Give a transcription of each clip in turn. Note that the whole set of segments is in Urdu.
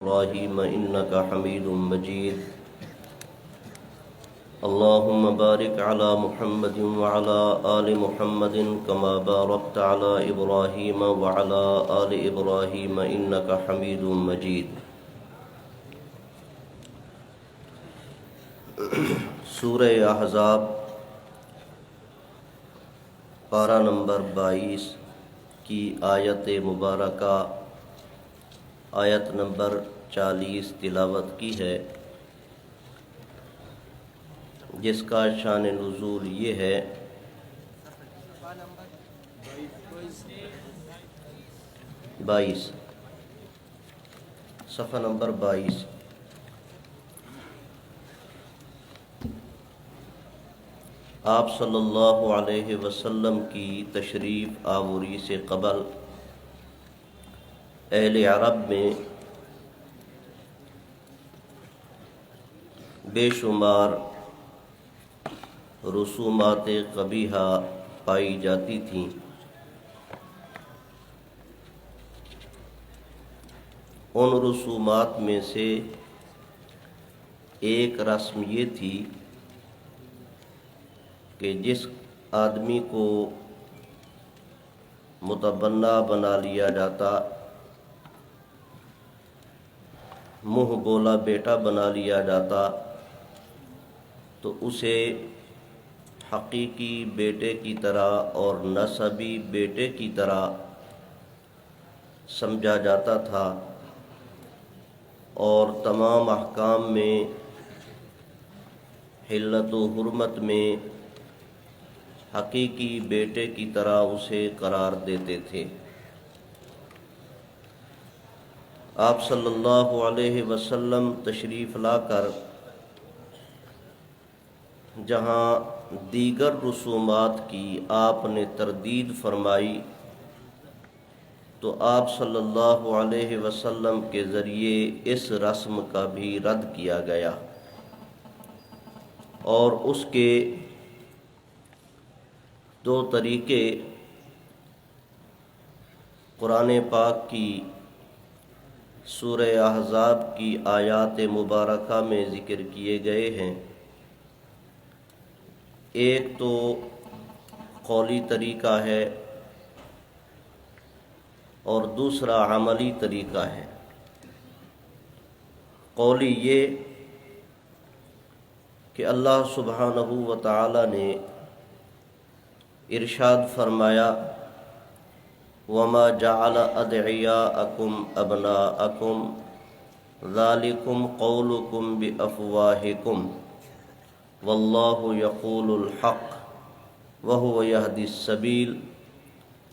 إبراهيم إنك حميد مجيد اللهم بارك على محمد وعلى آل محمد كما باركت على إبراهيم وعلى آل إبراهيم إنك حميد مجيد. سورہ احزاب پارہ نمبر 22 کی آیت مبارکہ آیت نمبر 40 تلاوت کی ہے، جس کا شان نزول یہ ہے صفحہ نمبر 22. آپ صلی اللہ علیہ وسلم کی تشریف آوری سے قبل اہل عرب میں بے شمار رسومات قبیحہ پائی جاتی تھیں. ان رسومات میں سے ایک رسم یہ تھی کہ جس آدمی کو متبنہ بنا لیا جاتا، منہ بولا بیٹا بنا لیا جاتا، تو اسے حقیقی بیٹے کی طرح اور نسبی بیٹے کی طرح سمجھا جاتا تھا، اور تمام احکام میں حلت و حرمت میں حقیقی بیٹے کی طرح اسے قرار دیتے تھے. آپ صلی اللہ علیہ وسلم تشریف لا کر جہاں دیگر رسومات کی آپ نے تردید فرمائی، تو آپ صلی اللہ علیہ وسلم کے ذریعے اس رسم کا بھی رد کیا گیا، اور اس کے دو طریقے قرآن پاک کی سورہ احزاب کی آیات مبارکہ میں ذکر کیے گئے ہیں. ایک تو قولی طریقہ ہے اور دوسرا عملی طریقہ ہے. قولی یہ کہ اللہ سبحانہ و تعالی نے ارشاد فرمایا وَمَا جَعَلَ أَدْعِيَاءَكُمْ أَبْنَاءَكُمْ ذَلِكُمْ قَوْلُكُمْ بِأَفْوَاهِكُمْ وَاللَّهُ يَقُولُ الْحَقَّ وَهُوَ يَهْدِي السَّبِيلَ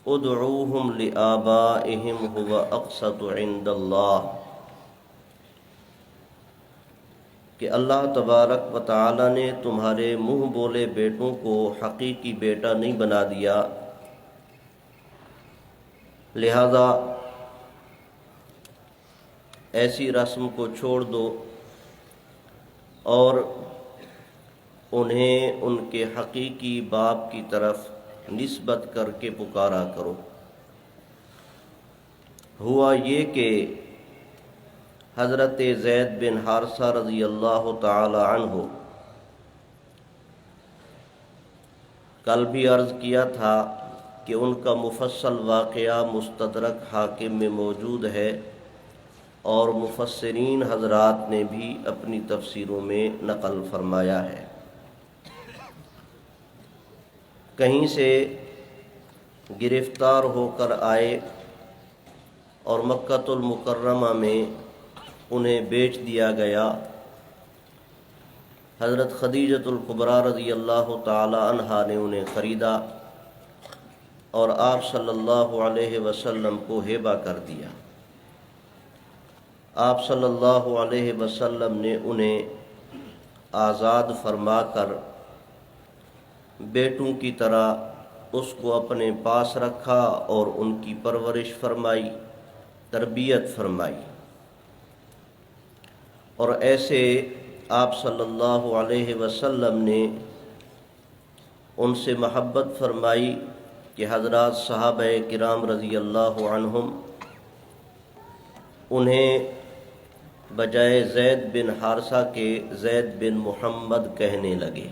ادْعُوهُمْ لِآبَائِهِمْ هُوَ أَقْسَطُ عِندَ اللَّهِ، کہ اللہ تبارک و تعالی نے تمہارے منہ بولے بیٹوں کو حقیقی بیٹا نہیں بنا دیا، لہذا ایسی رسم کو چھوڑ دو اور انہیں ان کے حقیقی باپ کی طرف نسبت کر کے پکارا کرو. ہوا یہ کہ حضرت زید بن حارثہ رضی اللہ تعالی عنہ، کل بھی عرض کیا تھا کہ ان کا مفصل واقعہ مستدرک حاکم میں موجود ہے، اور مفسرین حضرات نے بھی اپنی تفسیروں میں نقل فرمایا ہے. کہیں سے گرفتار ہو کر آئے اور مکۃ المکرمہ میں انہیں بیچ دیا گیا. حضرت خدیجۃ الکبریٰ رضی اللہ تعالی عنہا نے انہیں خریدا اور آپ صلی اللہ علیہ وسلم کو ہیبہ کر دیا. آپ صلی اللہ علیہ وسلم نے انہیں آزاد فرما کر بیٹوں کی طرح اس کو اپنے پاس رکھا اور ان کی پرورش فرمائی، تربیت فرمائی. اور ایسے آپ صلی اللہ علیہ وسلم نے ان سے محبت فرمائی کہ حضرات صحابہ کرام رضی اللہ عنہم انہیں بجائے زید بن حارثہ کے زید بن محمد کہنے لگے۔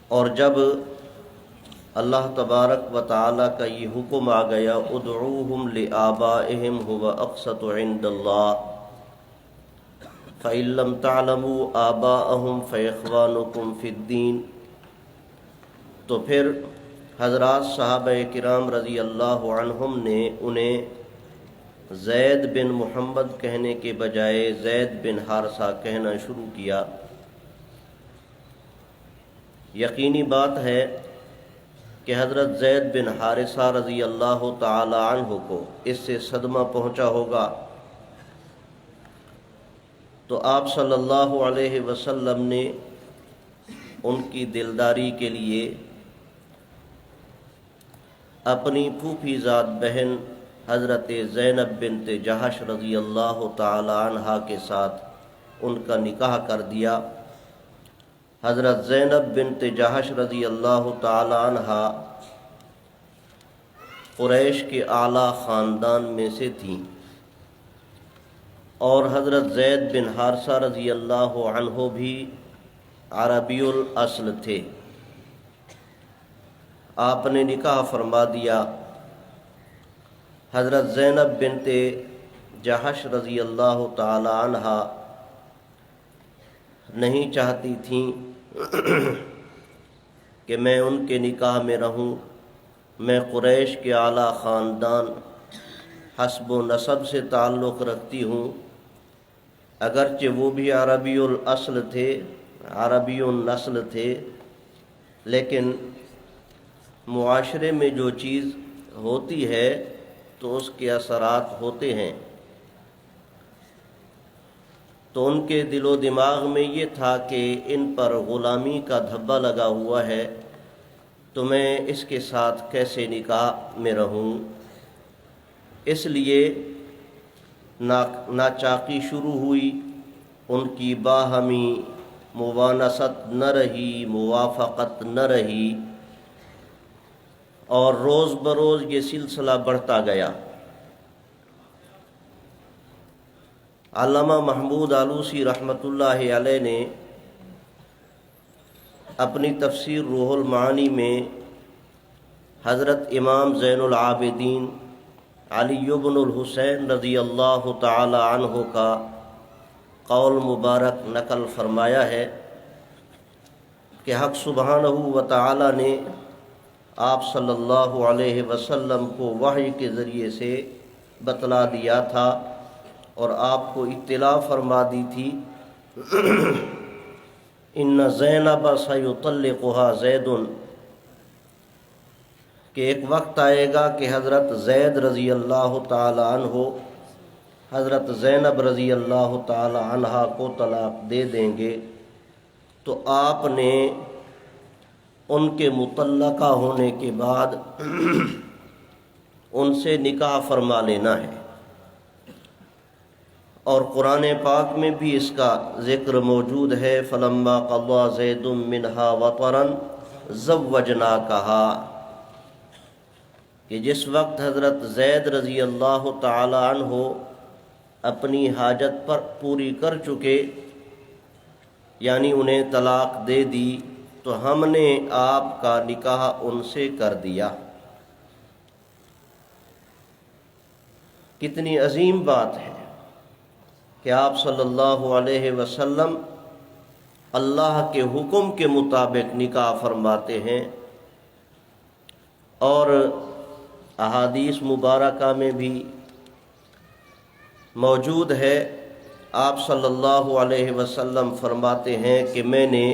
اور جب اللہ تبارک و تعالیٰ کا یہ حکم آ گیا ادعوہم لآبائہم هو اقسط عند اللہ فإن لم تعلموا آباءہم فإخوانکم فی الدین، تو پھر حضرات صحابہ کرام رضی اللہ عنہم نے انہیں زید بن محمد کہنے کے بجائے زید بن حارثہ کہنا شروع کیا۔ یقینی بات ہے کہ حضرت زید بن حارثہ رضی اللہ تعالی عنہ کو اس سے صدمہ پہنچا ہوگا، تو آپ صلی اللہ علیہ وسلم نے ان کی دلداری کے لیے اپنی پھوپھی ذات بہن حضرت زینب بنت جہش رضی اللہ تعالی عنہا کے ساتھ ان کا نکاح کر دیا۔ حضرت زینب بنت جہش رضی اللہ تعالی عنہا قریش کے اعلیٰ خاندان میں سے تھیں، اور حضرت زید بن حارثہ رضی اللہ عنہ بھی عربی الاصل تھے۔ آپ نے نکاح فرما دیا۔ حضرت زینب بنت جہش رضی اللہ تعالی عنہا نہیں چاہتی تھیں کہ میں ان کے نکاح میں رہوں۔ میں قریش کے اعلیٰ خاندان حسب و نسب سے تعلق رکھتی ہوں، اگرچہ وہ بھی عربی الاصل تھے، عربی النسل تھے، لیکن معاشرے میں جو چیز ہوتی ہے تو اس کے اثرات ہوتے ہیں۔ تو ان کے دل و دماغ میں یہ تھا کہ ان پر غلامی کا دھبا لگا ہوا ہے، تو میں اس کے ساتھ کیسے نکاح میں رہوں۔ اس لیے ناچاقی شروع ہوئی، ان کی باہمی موانست نہ رہی، موافقت نہ رہی، اور روز بروز یہ سلسلہ بڑھتا گیا۔ علامہ محمود آلوسی رحمۃ اللہ علیہ نے اپنی تفسیر روح المعانی میں حضرت امام زین العابدین علی بن الحسین رضی اللہ تعالی عنہ کا قول مبارک نقل فرمایا ہے کہ حق سبحانہ و تعالی نے آپ صلی اللہ علیہ وسلم کو وحی کے ذریعے سے بتلا دیا تھا اور آپ کو اطلاع فرما دی تھی ان زینب سیطلقها زید، کہ ایک وقت آئے گا کہ حضرت زید رضی اللہ تعالی عنہ حضرت زینب رضی اللہ تعالی عنہا کو طلاق دے دیں گے، تو آپ نے ان کے مطلقہ ہونے کے بعد ان سے نکاح فرما لینا ہے۔ اور قرآن پاک میں بھی اس کا ذکر موجود ہے فلما قضى زید منها وطرا زوجناکہا، کہ جس وقت حضرت زید رضی اللہ تعالی عنہ اپنی حاجت پر پوری کر چکے، یعنی انہیں طلاق دے دی، تو ہم نے آپ کا نکاح ان سے کر دیا۔ کتنی عظیم بات ہے کہ آپ صلی اللہ علیہ وسلم اللہ کے حکم کے مطابق نکاح فرماتے ہیں، اور احادیث مبارکہ میں بھی موجود ہے، آپ صلی اللہ علیہ وسلم فرماتے ہیں کہ میں نے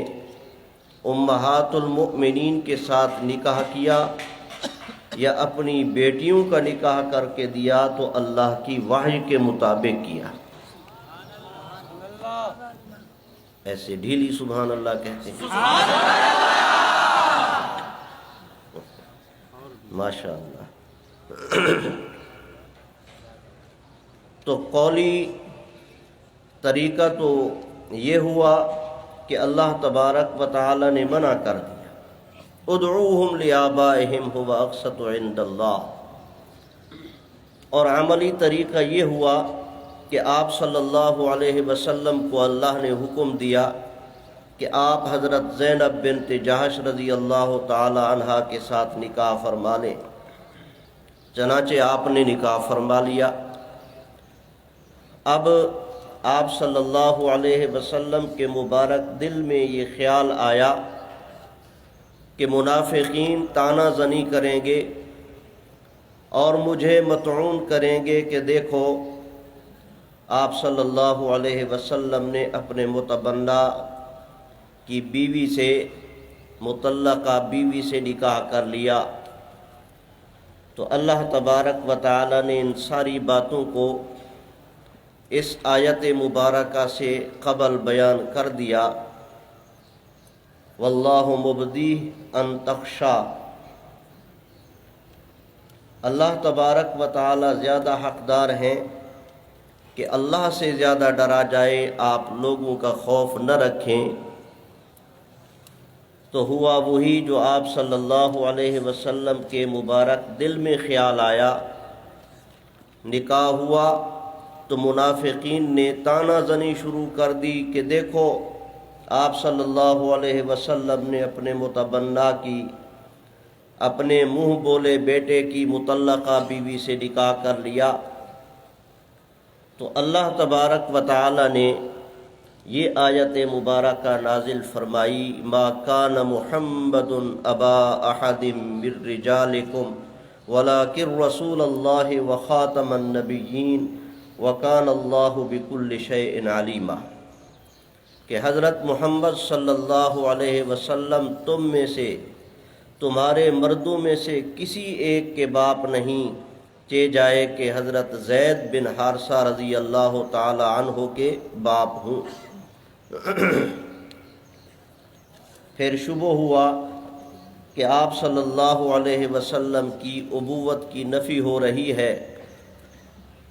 امہات المؤمنین کے ساتھ نکاح کیا یا اپنی بیٹیوں کا نکاح کر کے دیا تو اللہ کی وحی کے مطابق کیا۔ ایسے ڈھیلی سبحان اللہ کہتے ہیں، ماشاء اللہ۔ تو قولی طریقہ تو یہ ہوا کہ اللہ تبارک و تعالی نے منع کر دیا ادعوہم لآبائہم هو اقسط عند اللہ، اور عملی طریقہ یہ ہوا کہ آپ صلی اللہ علیہ وسلم کو اللہ نے حکم دیا کہ آپ حضرت زینب بنت جہش رضی اللہ تعالی عنہا کے ساتھ نکاح فرما لیں۔ چنانچہ آپ نے نکاح فرما لیا۔ اب آپ صلی اللہ علیہ وسلم کے مبارک دل میں یہ خیال آیا کہ منافقین طعنہ زنی کریں گے اور مجھے مطعون کریں گے کہ دیکھو آپ صلی اللہ علیہ وسلم نے اپنے متبنہ کی بیوی سے، مطلقہ بیوی سے نکاح کر لیا۔ تو اللہ تبارک و تعالی نے ان ساری باتوں کو اس آیت مبارکہ سے قبل بیان کر دیا۔ واللہ مبدیہ ان تخشا، اللہ تبارک و تعالی زیادہ حقدار ہیں کہ اللہ سے زیادہ ڈرا جائے، آپ لوگوں کا خوف نہ رکھیں۔ تو ہوا وہی جو آپ صلی اللہ علیہ وسلم کے مبارک دل میں خیال آیا۔ نکاح ہوا تو منافقین نے طعنہ زنی شروع کر دی کہ دیکھو آپ صلی اللہ علیہ وسلم نے اپنے متبنہ کی، اپنے منہ بولے بیٹے کی مطلقہ بیوی سے نکاح کر لیا۔ تو اللہ تبارک و تعالی نے یہ آیت مبارکہ نازل فرمائی، ما کان محمد ابا احد من رجالکم ولکن رسول اللہ وخاتم النبیین وکان اللہ بکل شیء علیما، کہ حضرت محمد صلی اللہ علیہ وسلم تم میں سے، تمہارے مردوں میں سے کسی ایک کے باپ نہیں، چہ جائے کہ حضرت زید بن حارثہ رضی اللہ تعالی عنہ کے باپ ہوں۔ پھر شبہ ہوا کہ آپ صلی اللہ علیہ وسلم کی ابوت کی نفی ہو رہی ہے،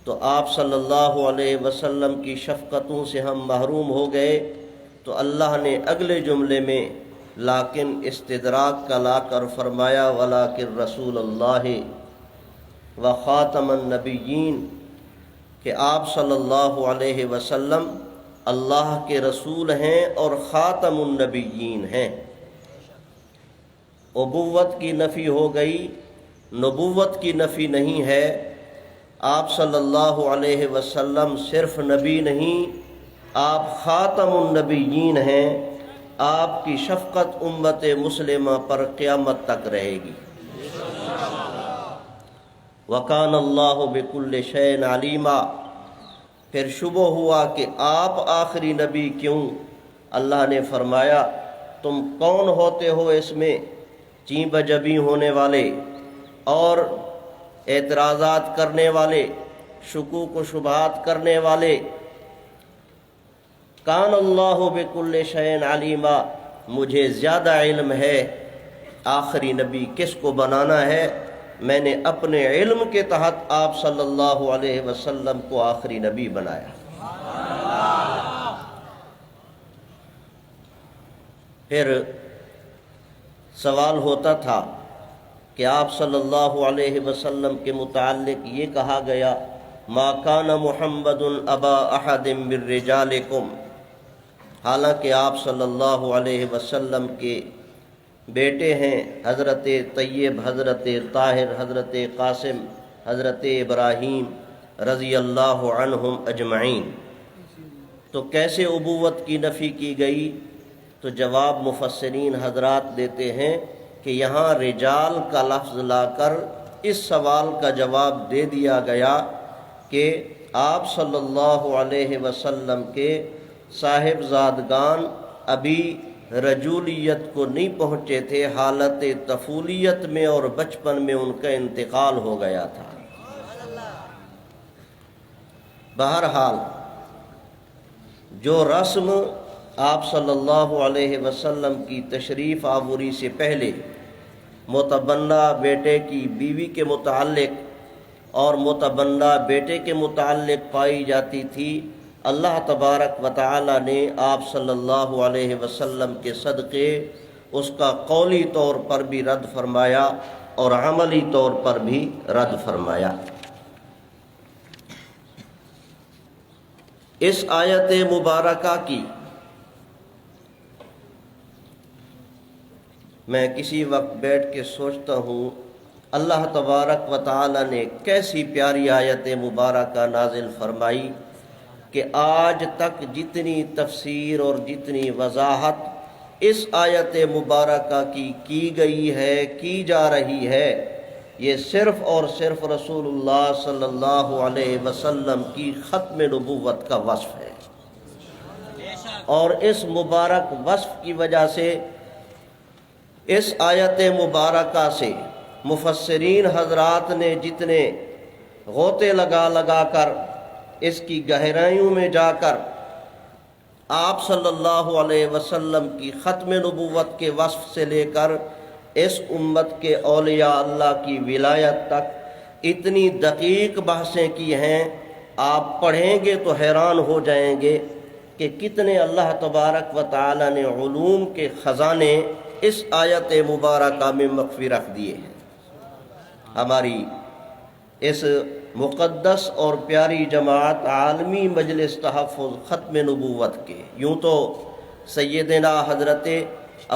تو آپ صلی اللہ علیہ وسلم کی شفقتوں سے ہم محروم ہو گئے۔ تو اللہ نے اگلے جملے میں لیکن استدراک کا لا کر فرمایا ولیکن رسول اللہ وخاتم النبیین، کہ آپ صلی اللہ علیہ وسلم اللہ کے رسول ہیں اور خاتم النبیین ہیں۔ ابوت کی نفی ہو گئی، نبوت کی نفی نہیں ہے۔ آپ صلی اللہ علیہ وسلم صرف نبی نہیں، آپ خاتم النبیین ہیں۔ آپ کی شفقت امت مسلمہ پر قیامت تک رہے گی۔ وَكَانَ اللَّهُ بِكُلِّ شَيْءٍ عَلِيمًا۔ پھر شبہ ہوا کہ آپ آخری نبی کیوں؟ اللہ نے فرمایا تم کون ہوتے ہو اس میں چیں بجبی ہونے والے اور اعتراضات کرنے والے، شکوک و شبہات کرنے والے۔ کان اللہ بکل شیء علیما، مجھے زیادہ علم ہے آخری نبی کس کو بنانا ہے، میں نے اپنے علم کے تحت آپ صلی اللہ علیہ وسلم کو آخری نبی بنایا۔ پھر سوال ہوتا تھا کہ آپ صلی اللہ علیہ وسلم کے متعلق یہ کہا گیا ما کان محمد ابا احد من رجالکم، حالانکہ آپ صلی اللہ علیہ وسلم کے بیٹے ہیں حضرت طیب، حضرت طاہر، حضرت قاسم، حضرت ابراہیم رضی اللہ عنہم اجمعین۔ تو کیسے ابوت کی نفی کی گئی؟ تو جواب مفسرین حضرات دیتے ہیں کہ یہاں رجال کا لفظ لا کر اس سوال کا جواب دے دیا گیا کہ آپ صلی اللہ علیہ وسلم کے صاحبزادگان ابھی رجولیت کو نہیں پہنچے تھے، حالت طفولیت میں اور بچپن میں ان کا انتقال ہو گیا تھا۔ بہرحال جو رسم آپ صلی اللہ علیہ وسلم کی تشریف آوری سے پہلے متبنہ بیٹے کی بیوی کے متعلق اور متبنہ بیٹے کے متعلق پائی جاتی تھی، اللہ تبارک و تعالی نے آپ صلی اللہ علیہ وسلم کے صدقے اس کا قولی طور پر بھی رد فرمایا اور عملی طور پر بھی رد فرمایا۔ اس آیت مبارکہ کی میں کسی وقت بیٹھ کے سوچتا ہوں اللہ تبارک و تعالی نے کیسی پیاری آیت مبارکہ نازل فرمائی کہ آج تک جتنی تفسیر اور جتنی وضاحت اس آیت مبارکہ کی گئی ہے، کی جا رہی ہے، یہ صرف اور صرف رسول اللہ صلی اللہ علیہ وسلم کی ختم نبوت کا وصف ہے، اور اس مبارک وصف کی وجہ سے اس آیت مبارکہ سے مفسرین حضرات نے جتنے غوطے لگا کر اس کی گہرائیوں میں جا کر آپ صلی اللہ علیہ وسلم کی ختم نبوت کے وصف سے لے کر اس امت کے اولیاء اللہ کی ولایت تک اتنی دقیق بحثیں کی ہیں، آپ پڑھیں گے تو حیران ہو جائیں گے کہ کتنے اللہ تبارک و تعالی نے علوم کے خزانے اس آیت مبارکہ میں مخفی رکھ دیے ہیں۔ ہماری اس مقدس اور پیاری جماعت عالمی مجلس تحفظ ختم نبوت کے، یوں تو سیدنا حضرت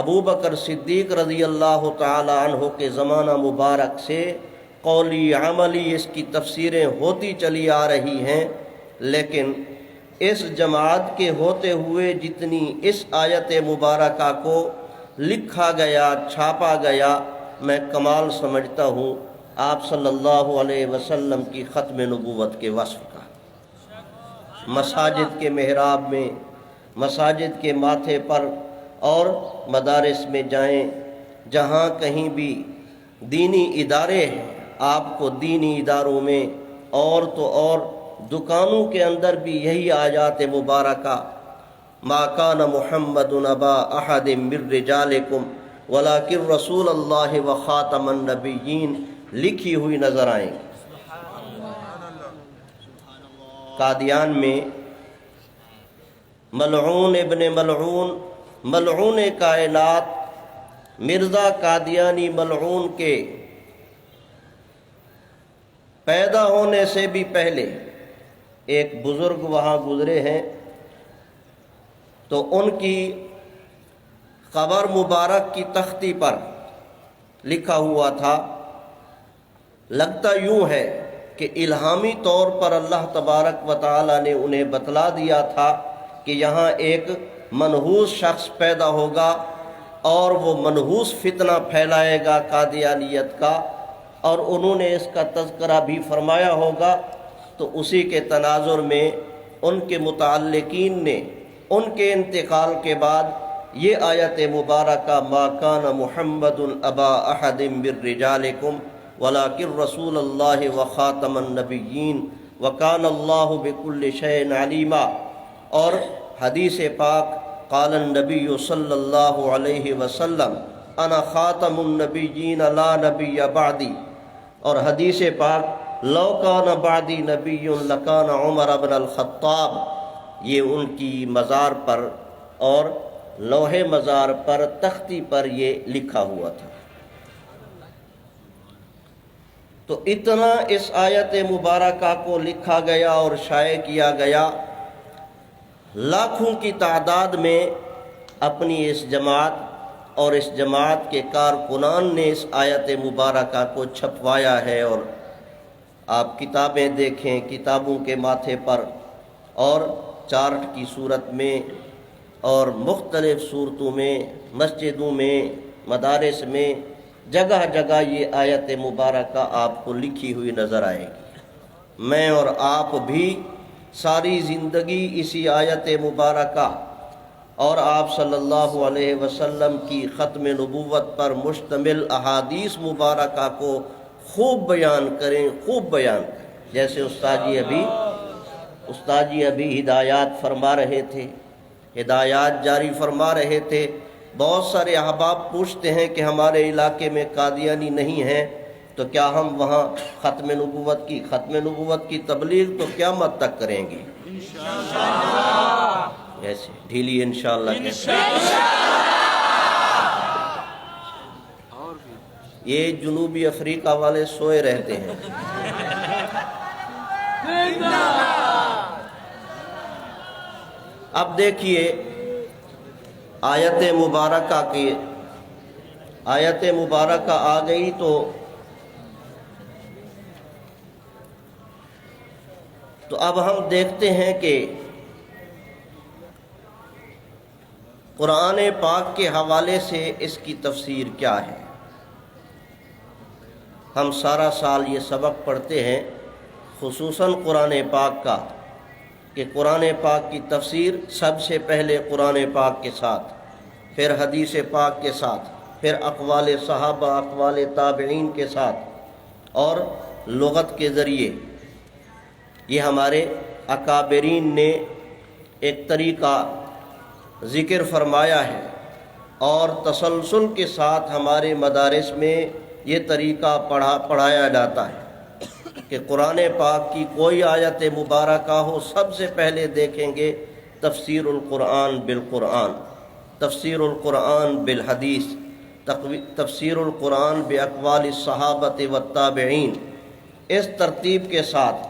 ابو بکر صدیق رضی اللہ تعالی عنہ کے زمانہ مبارک سے قولی عملی اس کی تفسیریں ہوتی چلی آ رہی ہیں، لیکن اس جماعت کے ہوتے ہوئے جتنی اس آیت مبارکہ کو لکھا گیا، چھاپا گیا، میں کمال سمجھتا ہوں آپ صلی اللہ علیہ وسلم کی ختم نبوت کے وصف کا۔ مساجد کے محراب میں، مساجد کے ماتھے پر اور مدارس میں جائیں، جہاں کہیں بھی دینی ادارے ہیں، آپ کو دینی اداروں میں اور تو اور دکانوں کے اندر بھی یہی آیات مبارکہ ما کان محمد ابا احد من رجالکم ولکن رسول اللہ و خاتم النبیین لکھی ہوئی نظر آئیں گی۔ قادیان میں ملعون ابن ملعون، ملعون کائنات مرزا قادیانی ملعون کے پیدا ہونے سے بھی پہلے ایک بزرگ وہاں گزرے ہیں، تو ان کی قبر مبارک کی تختی پر لکھا ہوا تھا، لگتا یوں ہے کہ الہامی طور پر اللہ تبارک و تعالی نے انہیں بتلا دیا تھا کہ یہاں ایک منحوس شخص پیدا ہوگا اور وہ منحوس فتنہ پھیلائے گا قادیانیت کا، اور انہوں نے اس کا تذکرہ بھی فرمایا ہوگا۔ تو اسی کے تناظر میں ان کے متعلقین نے ان کے انتقال کے بعد یہ آیت مبارکہ ما کان محمد ابا احد من رجالکم ولکن رسول اللہ و خاتم النبیین وکان اللہ بکل شیء علیما، اور حدیث پاک قال النبی صلی اللہ علیہ وسلم انا خاتم النبیین لا نبی بعدی، اور حدیث پاک لو کان بعدی نبی لکان عمر بن الخطاب، یہ ان کی مزار پر اور لوح مزار پر تختی پر یہ لکھا ہوا تھا۔ تو اتنا اس آیت مبارکہ کو لکھا گیا اور شائع کیا گیا، لاکھوں کی تعداد میں اپنی اس جماعت اور اس جماعت کے کارکنان نے اس آیت مبارکہ کو چھپوایا ہے، اور آپ کتابیں دیکھیں، کتابوں کے ماتھے پر اور چارٹ کی صورت میں اور مختلف صورتوں میں، مسجدوں میں، مدارس میں، جگہ جگہ یہ آیت مبارکہ آپ کو لکھی ہوئی نظر آئے گی۔ میں اور آپ بھی ساری زندگی اسی آیت مبارکہ اور آپ صلی اللہ علیہ وسلم کی ختم نبوت پر مشتمل احادیث مبارکہ کو خوب بیان کریں، خوب بیان کریں۔ جیسے استاد جی ابھی ہدایات فرما رہے تھے، ہدایات جاری فرما رہے تھے۔ بہت سارے احباب پوچھتے ہیں کہ ہمارے علاقے میں قادیانی نہیں ہیں، تو کیا ہم وہاں ختم نبوت کی تبلیغ تو قیامت تک کریں گے؟ ایسے ڈھیلی انشاءاللہ کہتے ہیں۔ یہ جنوبی افریقہ والے سوئے رہتے ہیں۔ اب دیکھیے آیت مبارکہ آ گئی تو اب ہم دیکھتے ہیں کہ قرآن پاک کے حوالے سے اس کی تفسیر کیا ہے۔ ہم سارا سال یہ سبق پڑھتے ہیں خصوصاً قرآن پاک کا کہ قرآن پاک کی تفسیر سب سے پہلے قرآن پاک کے ساتھ، پھر حدیث پاک کے ساتھ، پھر اقوال صحابہ، اقوال تابعین کے ساتھ اور لغت کے ذریعے۔ یہ ہمارے اکابرین نے ایک طریقہ ذکر فرمایا ہے اور تسلسل کے ساتھ ہمارے مدارس میں یہ طریقہ پڑھایا جاتا ہے کہ قرآن پاک کی کوئی آیت مبارکہ ہو، سب سے پہلے دیکھیں گے تفسیر القرآن بالقرآن، تفسیر القرآن بالحدیث، تفسیر القرآن باقوال الصحابۃ والتابعین۔ اس ترتیب کے ساتھ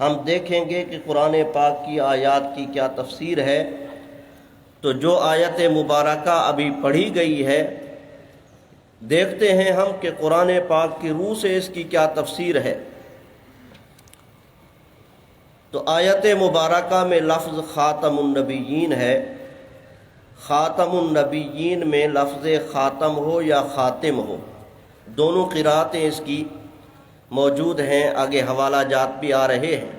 ہم دیکھیں گے کہ قرآن پاک کی آیات کی کیا تفسیر ہے۔ تو جو آیت مبارکہ ابھی پڑھی گئی ہے، دیکھتے ہیں ہم کہ قرآن پاک کی روح سے اس کی کیا تفسیر ہے۔ تو آیت مبارکہ میں لفظ خاتم النبیین ہے۔ خاتم النبیین میں لفظ خاتم ہو یا خاتم ہو، دونوں قراتیں اس کی موجود ہیں۔ آگے حوالہ جات بھی آ رہے ہیں۔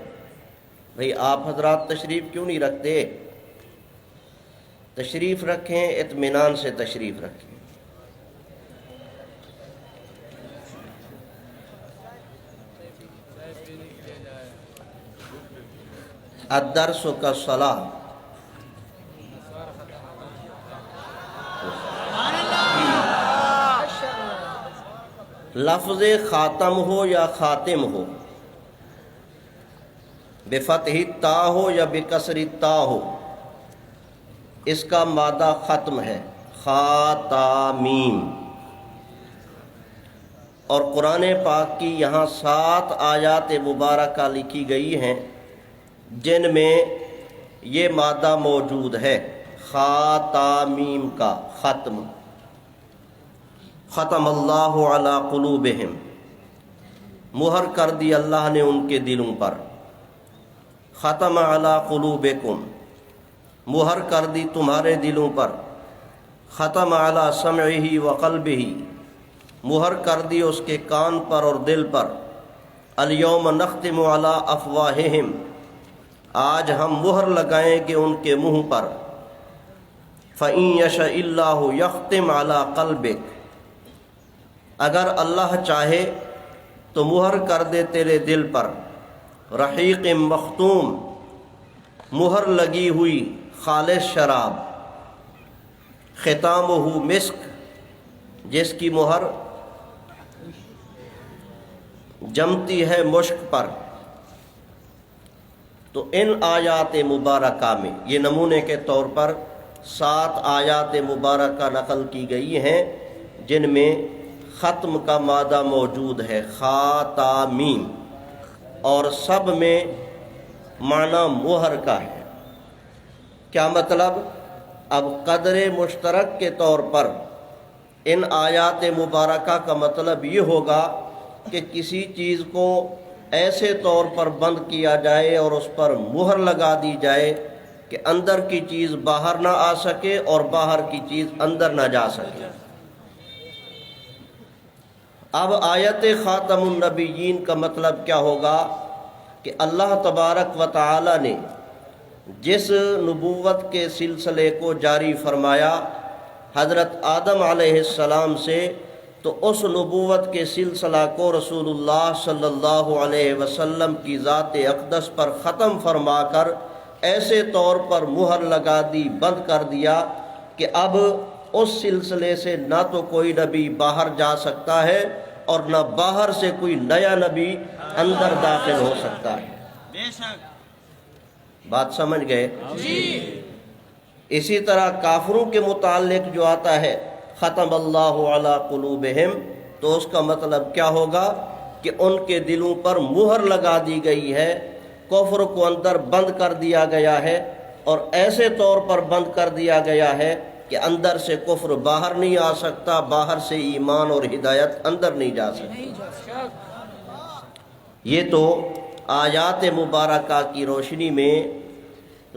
بھئی آپ حضرات تشریف کیوں نہیں رکھتے؟ تشریف رکھیں، اطمینان سے تشریف رکھیں۔ الدرس کالصلاۃ۔ لفظ خاتم ہو یا خاتم ہو، بفتح التا ہو یا بکسر التا ہو، اس کا مادہ ختم ہے، خاتامیم۔ اور قرآن پاک کی یہاں 7 آیات مبارکہ لکھی گئی ہیں جن میں یہ مادہ موجود ہے، خاتامیم کا، ختم۔ ختم اللہ علی قلوبہم، مہر کر دی اللہ نے ان کے دلوں پر۔ ختم علی قلوبکم، مہر کر دی تمہارے دلوں پر۔ ختم علی سمعہ وقلبہ، مہر کر دی اس کے کان پر اور دل پر۔ الیوم نختم علی افواہہم، آج ہم مہر لگائیں گے ان کے منہ پر۔ فَإِن يَشَإِ اللَّهُ يَخْتِمْ عَلَى قَلْبِكَ، اگر اللہ چاہے تو مہر کر دے تیرے دل پر۔ رحیق مختوم، مہر لگی ہوئی خالص شراب۔ ختامہ مسک، جس کی مہر جمتی ہے مشک پر۔ تو ان آیات مبارکہ میں یہ نمونے کے طور پر 7 آیات مبارکہ نقل کی گئی ہیں جن میں ختم کا مادہ موجود ہے، خاتامیم، اور سب میں معنی مہر کا ہے۔ کیا مطلب؟ اب قدر مشترک کے طور پر ان آیات مبارکہ کا مطلب یہ ہوگا کہ کسی چیز کو ایسے طور پر بند کیا جائے اور اس پر مہر لگا دی جائے کہ اندر کی چیز باہر نہ آ سکے اور باہر کی چیز اندر نہ جا سکے۔ اب آیت خاتم النبیین کا مطلب کیا ہوگا کہ اللہ تبارک و تعالی نے جس نبوت کے سلسلے کو جاری فرمایا حضرت آدم علیہ السلام سے، تو اس نبوت کے سلسلہ کو رسول اللہ صلی اللہ علیہ وسلم کی ذات اقدس پر ختم فرما کر ایسے طور پر مہر لگا دی، بند کر دیا کہ اب اس سلسلے سے نہ تو کوئی نبی باہر جا سکتا ہے اور نہ باہر سے کوئی نیا نبی اندر داخل ہو سکتا ہے۔ بے شک بات سمجھ گئے؟ جی۔ اسی طرح کافروں کے متعلق جو آتا ہے ختم اللہ علی قلوبہم، تو اس کا مطلب کیا ہوگا کہ ان کے دلوں پر مہر لگا دی گئی ہے، کفر کو اندر بند کر دیا گیا ہے، اور ایسے طور پر بند کر دیا گیا ہے کہ اندر سے کفر باہر نہیں آ سکتا، باہر سے ایمان اور ہدایت اندر نہیں جا سکتی۔ یہ تو آیات مبارکہ کی روشنی میں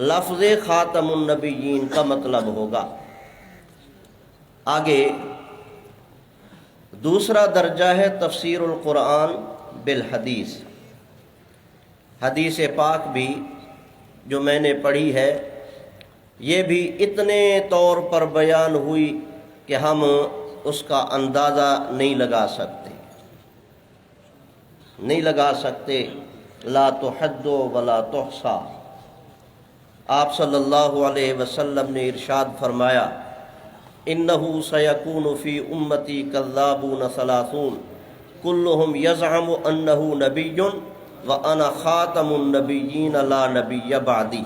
لفظ خاتم النبیین کا مطلب ہوگا۔ آگے دوسرا درجہ ہے تفسیر القرآن بالحدیث۔ حدیث پاک بھی جو میں نے پڑھی ہے یہ بھی اتنے طور پر بیان ہوئی کہ ہم اس کا اندازہ نہیں لگا سکتے، لا تحد ولا تحصى۔ آپ صلی اللہ علیہ وسلم نے ارشاد فرمایا انہ سیکون فی امتی کذابون ثلاثون کلہم یزعم انہ نبی وانا خاتم النبیین لا نبی بعدی،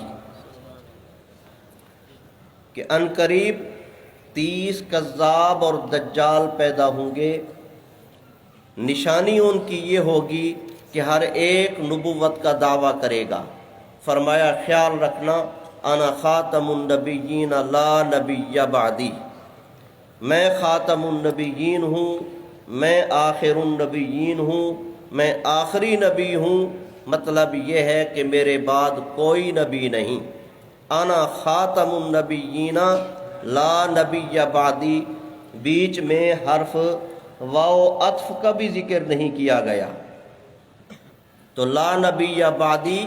کہ ان قریب 30 کذاب اور دجال پیدا ہوں گے، نشانی ان کی یہ ہوگی کہ ہر ایک نبوت کا دعویٰ کرے گا۔ فرمایا خیال رکھنا انا خاتم النبیین لا نبی بعدی، میں خاتم النبیین ہوں، میں آخر النبیین ہوں، میں آخری نبی ہوں۔ مطلب یہ ہے کہ میرے بعد کوئی نبی نہیں۔ انا خاتم النبیین لا نبی بعدی، بیچ میں حرف واو عطف کا بھی ذکر نہیں کیا گیا، تو لا نبی بعدی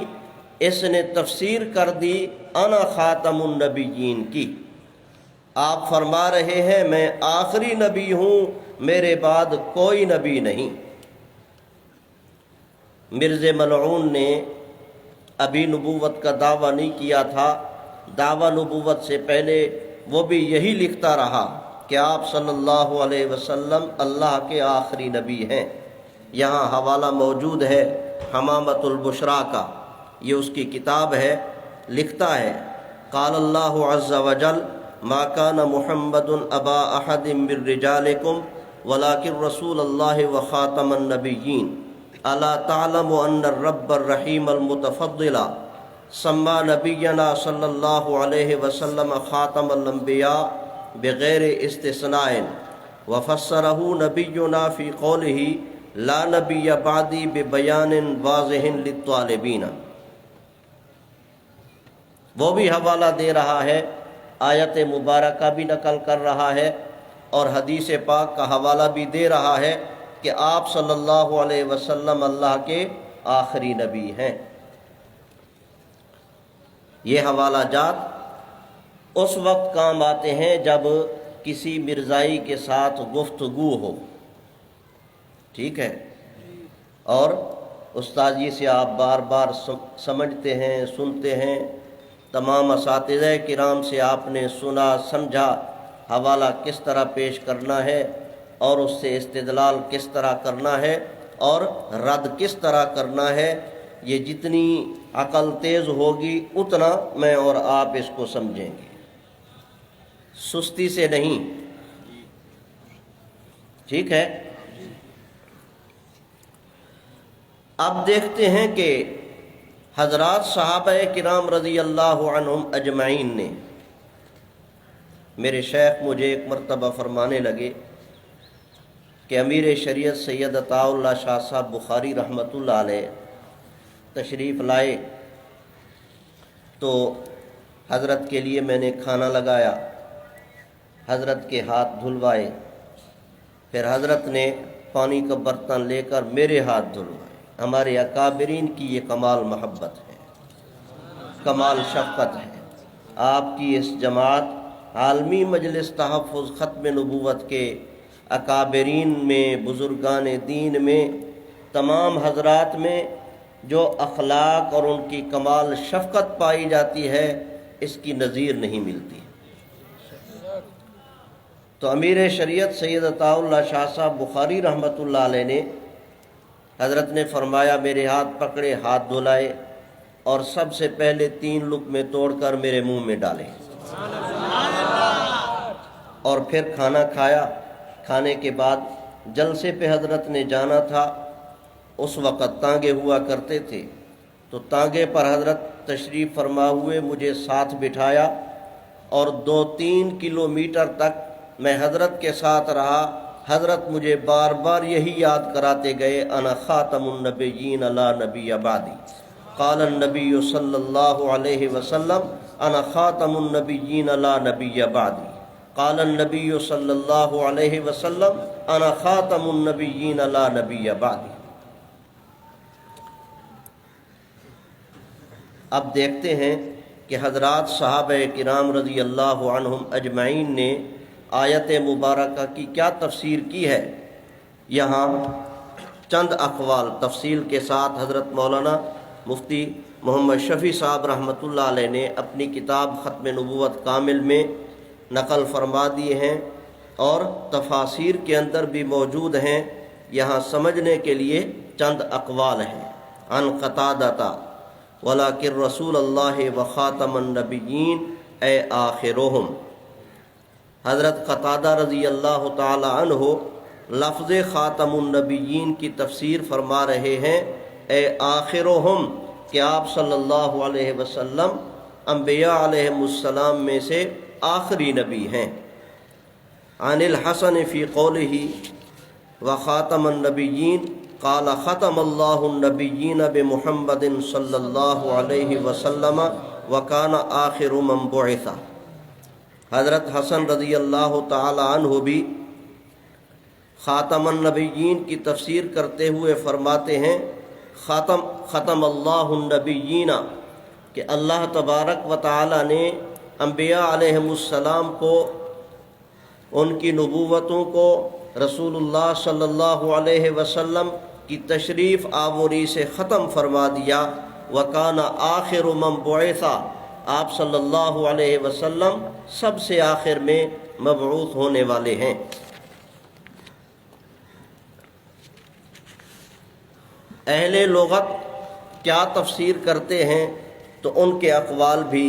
اس نے تفسیر کر دی انا خاتم النبیین کی۔ آپ فرما رہے ہیں میں آخری نبی ہوں، میرے بعد کوئی نبی نہیں۔ مرزا ملعون نے ابھی نبوت کا دعویٰ نہیں کیا تھا، دعویٰ نبوت سے پہلے وہ بھی یہی لکھتا رہا کہ آپ صلی اللہ علیہ وسلم اللہ کے آخری نبی ہیں۔ یہاں حوالہ موجود ہے حمامۃ البشرا کا، یہ اس کی کتاب ہے، لکھتا ہے قال اللہ عز وجل ما کان محمد ابا احد من رجالکم ولکن رسول اللہ وخاتم النبیین الا تعلم ان الرب الرحیم المتفضل سمى نبینا صلی اللہ علیہ وسلم خاتم الانبیاء بغیر استثناء وفسرہ نبینا فی قولہ لا نبی بعدی ببیان واضح للطالبین۔ وہ بھی حوالہ دے رہا ہے، آیت مبارکہ بھی نقل کر رہا ہے اور حدیث پاک کا حوالہ بھی دے رہا ہے کہ آپ صلی اللہ علیہ وسلم اللہ کے آخری نبی ہیں۔ یہ حوالہ جات اس وقت کام آتے ہیں جب کسی مرزائی کے ساتھ گفتگو ہو، ٹھیک ہے، اور استاد جی سے آپ بار بار سمجھتے ہیں، سنتے ہیں، تمام اساتذہ کرام سے آپ نے سنا سمجھا حوالہ کس طرح پیش کرنا ہے اور اس سے استدلال کس طرح کرنا ہے اور رد کس طرح کرنا ہے۔ یہ جتنی عقل تیز ہوگی اتنا میں اور آپ اس کو سمجھیں گے، سستی سے نہیں، ٹھیک ہے۔ اب دیکھتے ہیں کہ حضرات صحابہ کرام رضی اللہ عنہم اجمعین نے، میرے شیخ مجھے ایک مرتبہ فرمانے لگے کہ امیر شریعت سید عطاء اللہ شاہ صاحب بخاری رحمۃ اللہ علیہ تشریف لائے تو حضرت کے لیے میں نے کھانا لگایا، حضرت کے ہاتھ دھلوائے، پھر حضرت نے پانی کا برتن لے کر میرے ہاتھ دھلوائے۔ ہمارے اکابرین کی یہ کمال محبت ہے، کمال شفقت ہے۔ آپ کی اس جماعت عالمی مجلس تحفظ ختم نبوت کے اکابرین میں، بزرگان دین میں، تمام حضرات میں جو اخلاق اور ان کی کمال شفقت پائی جاتی ہے اس کی نظیر نہیں ملتی۔ تو امیر شریعت سید عطاء اللہ شاہ صاحب بخاری رحمۃ اللہ علیہ نے، حضرت نے فرمایا میرے ہاتھ پکڑے، ہاتھ دھلائے اور سب سے پہلے 3 لقمے توڑ کر میرے منہ میں ڈالے اور پھر کھانا کھایا۔ کھانے کے بعد جلسے پہ حضرت نے جانا تھا، اس وقت تانگے ہوا کرتے تھے، تو تانگے پر حضرت تشریف فرما ہوئے مجھے ساتھ بٹھایا اور 2-3 کلومیٹر تک میں حضرت کے ساتھ رہا۔ حضرت مجھے بار بار یہی یاد کراتے گئے، انا خاتم النبیین لا نبی بعدی۔ قال النبی صلی اللہ علیہ وسلم انا خاتم النبیین لا نبی بعدی۔ قال النبی صلی اللہ علیہ وسلم انا خاتم النبیین لا نبی بعدی۔ اب دیکھتے ہیں کہ حضرات صحابہ کرام رضی اللہ عنہم اجمعین نے آیت مبارکہ کی کیا تفسیر کی ہے۔ یہاں چند اقوال تفصیل کے ساتھ حضرت مولانا مفتی محمد شفیع صاحب رحمۃ اللہ علیہ نے اپنی کتاب ختم نبوت کامل میں نقل فرما دیے ہیں، اور تفاسیر کے اندر بھی موجود ہیں۔ یہاں سمجھنے کے لیے چند اقوال ہیں۔ عن قتادہ ولیکن رسول اللہ وخاتم النبیین اے آخرہم۔ حضرت قتادہ رضی اللہ تعالی عنہ لفظ خاتم النبیین کی تفسیر فرما رہے ہیں، اے آخرہم، کہ آپ صلی اللہ علیہ وسلم انبیاء علیہ السلام میں سے آخری نبی ہیں۔ عن الحسن فی قولہ وخاتم النبیین قال ختم اللہ النبیین بمحمد صلی اللہ علیہ وسلم وکان آخر من بعث۔ حضرت حسن رضی اللہ تعالی عنہ بھی خاتم النبیین کی تفسیر کرتے ہوئے فرماتے ہیں، ختم اللہ النبیین، کہ اللہ تبارک و تعالی نے انبیاء علیہ السلام کو، ان کی نبوتوں کو رسول اللہ صلی اللہ علیہ وسلم کی تشریف آوری سے ختم فرما دیا۔ وَكَانَ آخِرُ مَنْ بُعِثَ، آپ صلی اللہ علیہ وسلم سب سے آخر میں مبعوث ہونے والے ہیں۔ اہل لغت کیا تفسیر کرتے ہیں، تو ان کے اقوال بھی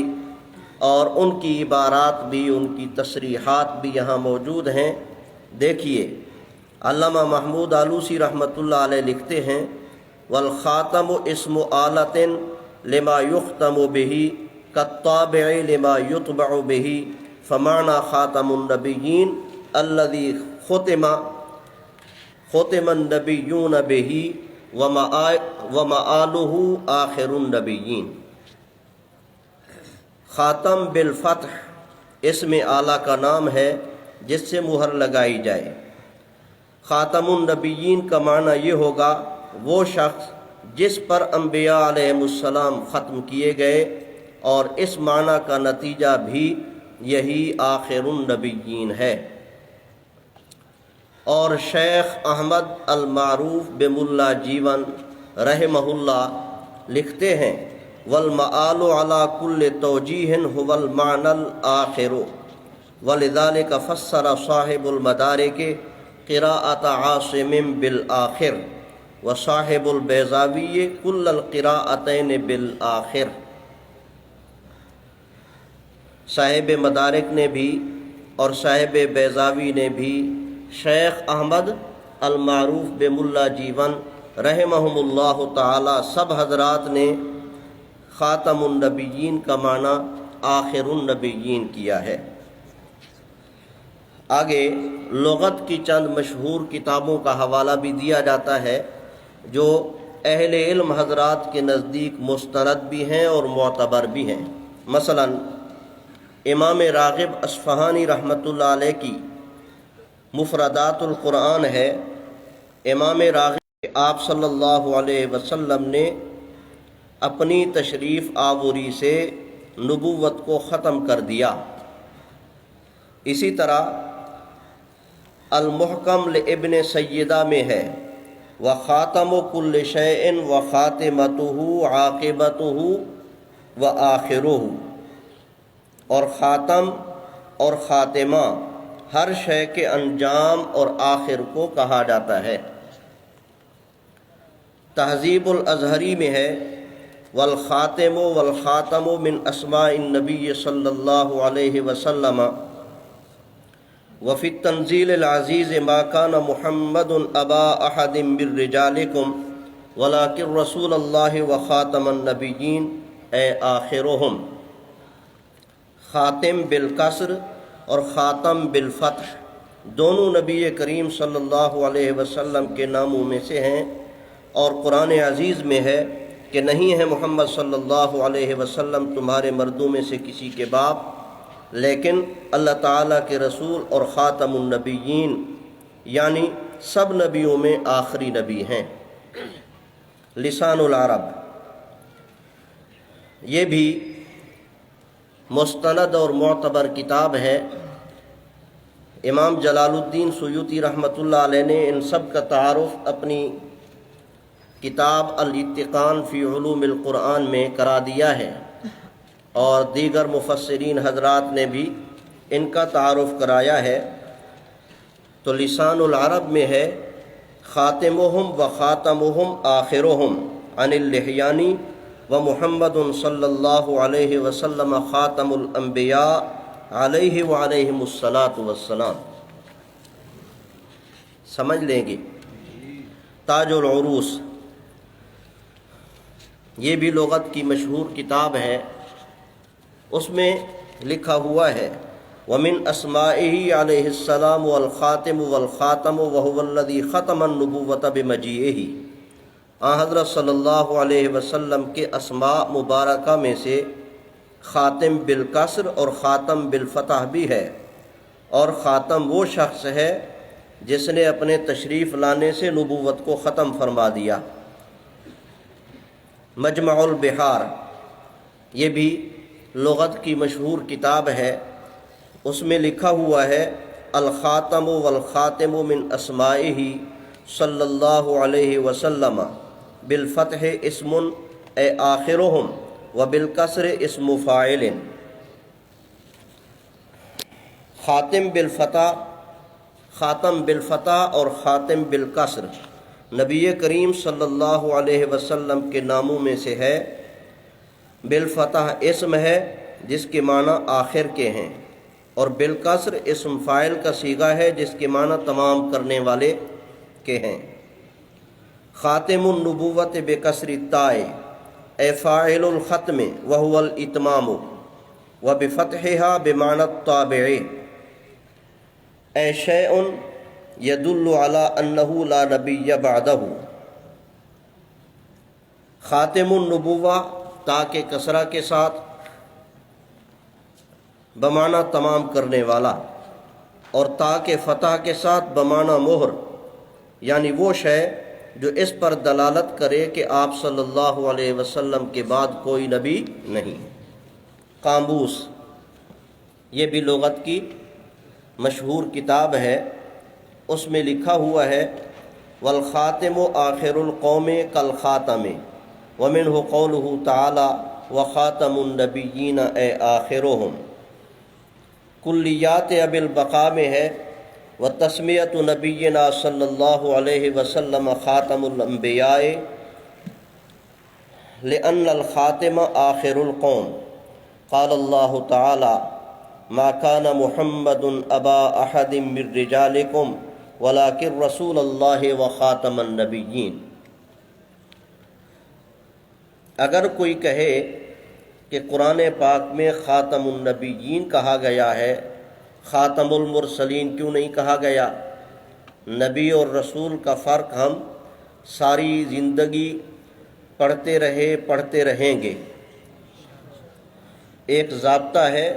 اور ان کی عبارات بھی، ان کی تصریحات بھی یہاں موجود ہیں۔ دیکھیے، علامہ محمود آلوسی رحمۃ اللہ علیہ لکھتے ہیں، والخاتم اسم آلۃ لما یختم بہ کالطابع لما یطبع بہ، فمعنى خاتم النبیین الذی ختم النبیون بہ ومآلہ آخر النبیین۔ خاتم بالفتح اسم اعلیٰ کا نام ہے جس سے مہر لگائی جائے۔ خاتم النبیین کا معنی یہ ہوگا وہ شخص جس پر انبیاء علیہ السلام ختم کیے گئے، اور اس معنی کا نتیجہ بھی یہی آخر النبیین ہے۔ اور شیخ احمد المعروف بملا جیون رحمہ اللہ لکھتے ہیں، والمآل علی کل توجیہ هو المعنى الآخر، ولذلك فسر صاحب المدارک قراءۃ عاصم بالآخر وصاحب البیضاوی کل القراءتین بالآخر۔ صاحب مدارک نے بھی اور صاحب بیضاوی نے بھی، شیخ احمد المعروف بملا جیون رحمہم اللہ تعالی، سب حضرات نے خاتم النبیین کا معنی آخر النبیین کیا ہے۔ آگے لغت کی چند مشہور کتابوں کا حوالہ بھی دیا جاتا ہے جو اہل علم حضرات کے نزدیک مستند بھی ہیں اور معتبر بھی ہیں۔ مثلا امام راغب اصفہانی رحمۃ اللہ علیہ کی مفردات القرآن ہے۔ امام راغب آپ صلی اللہ علیہ وسلم نے اپنی تشریف آوری سے نبوت کو ختم کر دیا۔ اسی طرح المحکم لابن سیدہ میں ہے، وخاتم کل شیء وخاتمتہ عاقبتہ وآخرہ، اور خاتم اور خاتمہ ہر شے کے انجام اور آخر کو کہا جاتا ہے۔ تہذیب الازہری میں ہے، والخاتم والخاتم من اسماء النبی صلی اللہ علیہ وسلم، وفی التنزیل العزیز ما کان محمد ابا احد من رجالکم ولکن رسول اللہ وخاتم النبیین اے آخرہم، خاتم بالکسر اور خاتم بالفتح دونوں نبی کریم صلی اللہ علیہ وسلم کے ناموں میں سے ہیں، اور قرآن عزیز میں ہے کہ نہیں ہے محمد صلی اللہ علیہ وسلم تمہارے مردوں میں سے کسی کے باپ، لیکن اللہ تعالیٰ کے رسول اور خاتم النبیین یعنی سب نبیوں میں آخری نبی ہیں۔ لسان العرب یہ بھی مستند اور معتبر کتاب ہے۔ امام جلال الدین سیوطی رحمۃ اللہ علیہ نے ان سب کا تعارف اپنی کتاب الاتقان فی علوم القرآن میں کرا دیا ہے، اور دیگر مفسرین حضرات نے بھی ان کا تعارف کرایا ہے۔ تو لسان العرب میں ہے خاتمہم و خاتمہم آخرہم عن اللحیانی و محمد صلی اللہ علیہ وسلم خاتم الانبیاء علیہ وعلیہم الصلاۃ والسلام۔ سمجھ لیں گے؟ تاج العروس یہ بھی لغت کی مشہور کتاب ہے، اس میں لکھا ہوا ہے وَمِنْ أَسْمَائِهِ عَلَيْهِ السَّلَامُ وَالْخَاتِمُ وَالْخَاتَمُ وَهُوَ الَّذِي خَتَمَ النُّبُوَّةَ بِمَجِيئِهِ۔ حضرت صلی اللہ علیہ وسلم کے اسماء مبارکہ میں سے خاتم بالکسر اور خاتم بالفتح بھی ہے، اور خاتم وہ شخص ہے جس نے اپنے تشریف لانے سے نبوت کو ختم فرما دیا۔ مجمع البحار یہ بھی لغت کی مشہور کتاب ہے، اس میں لکھا ہوا ہے الخاتم والخاتم من اسمائہ صلی اللہ علیہ وسلم بالفتح اسم اے آخرہم وبالکسر اسم فاعل۔ خاتم بالفتح اور خاتم بالکسر نبی کریم صلی اللہ علیہ وسلم کے ناموں میں سے ہے۔ بالفتح اسم ہے جس کے معنی آخر کے ہیں، اور بالکسر اسم فاعل کا صیغہ ہے جس کے معنی تمام کرنے والے کے ہیں۔ خاتم النبوت بکسر التاء اے فاعل الختم وهو الاتمام وبفتحها بمعنى التابع اے شیء يدل على انه لا نبی بعده۔ خاتم النبوہ تا کے کسرہ کے ساتھ بمعنی تمام کرنے والا، اور تا کے فتح کے ساتھ بمعنی مہر، یعنی وہ شے جو اس پر دلالت کرے کہ آپ صلی اللہ علیہ وسلم کے بعد کوئی نبی نہیں۔ قاموس یہ بھی لغت کی مشہور کتاب ہے، اس میں لکھا ہوا ہے والخاتم آخر القوم کالخاتم ومنہ قولہ تعالی وخاتم النبیین اے آخرہم۔ کلیات ابی البقاء میں ہے وتسمیۃ نبینا صلی اللہ علیہ وسلم خاتم الانبیاء لأن الخاتم آخر القوم۔ قال اللہ تعالی ما كان محمد ابا احد من رجالکم ولکن رسول اللہ وخاتم النبیین۔ اگر کوئی کہے کہ قرآن پاک میں خاتم النبیین کہا گیا ہے، خاتم المرسلین کیوں نہیں کہا گیا؟ نبی اور رسول کا فرق ہم ساری زندگی پڑھتے رہیں گے، ایک ضابطہ ہے،